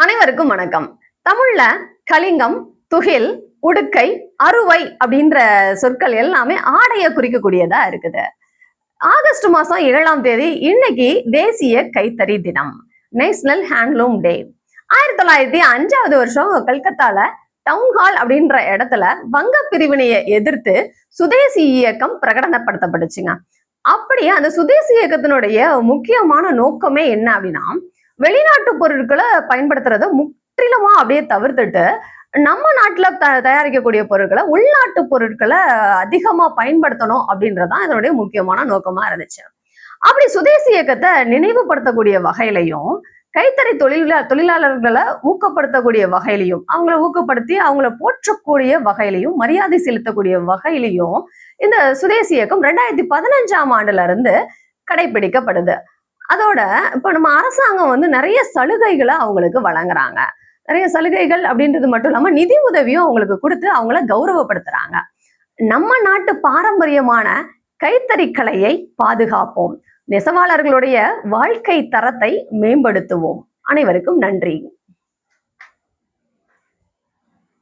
அனைவருக்கும் வணக்கம். தமிழ்ல கலிங்கம், துகில், உடுக்கை, அறுவை அப்படின்ற சொற்கள் எல்லாமே ஆடைய குறிக்கக்கூடியதா இருக்குது. ஆகஸ்ட் மாசம் 7ஆம் தேதி இன்னைக்கு தேசிய கைத்தறி தினம், நேஷனல் ஹேண்ட்லூம் டே. 1905வது வருஷம் கல்கத்தால டவுன்ஹால் அப்படின்ற இடத்துல வங்க பிரிவினையை எதிர்த்து சுதேசி இயக்கம் பிரகடனப்படுத்தப்பட்டுச்சுங்க. அப்படியே அந்த சுதேசி இயக்கத்தினுடைய முக்கியமான நோக்கமே என்ன அப்படின்னா, வெளிநாட்டு பொருட்களை பயன்படுத்துறத முற்றிலுமா அப்படியே தவிர்த்துட்டு நம்ம நாட்டுல தயாரிக்கக்கூடிய பொருட்களை, உள்நாட்டு பொருட்களை அதிகமா பயன்படுத்தணும் அப்படின்றதான் இதனுடைய முக்கியமான நோக்கமா இருந்துச்சு. அப்படி சுதேசி இயக்கத்தை நினைவுபடுத்தக்கூடிய வகையிலையும், கைத்தறி தொழிலாளர்களை ஊக்கப்படுத்தக்கூடிய வகையிலையும், அவங்கள ஊக்கப்படுத்தி அவங்கள போற்றக்கூடிய வகையிலையும், மரியாதை செலுத்தக்கூடிய வகையிலையும் இந்த சுதேசி இயக்கம் 2015ஆம் ஆண்டுல இருந்து கடைபிடிக்கப்படுது. அதோட இப்ப நம்ம அரசாங்கம் நிறைய சலுகைகளை அவங்களுக்கு வழங்குறாங்க. நிறைய சலுகைகள் அப்படின்றது மட்டும் இல்லாம நிதி உதவியும் அவங்களுக்கு கொடுத்து அவங்கள கௌரவப்படுத்துறாங்க. நம்ம நாட்டு பாரம்பரியமான கைத்தறி கலையை பாதுகாப்போம். நெசவாளர்களுடைய வாழ்க்கை தரத்தை மேம்படுத்துவோம். அனைவருக்கும் நன்றி.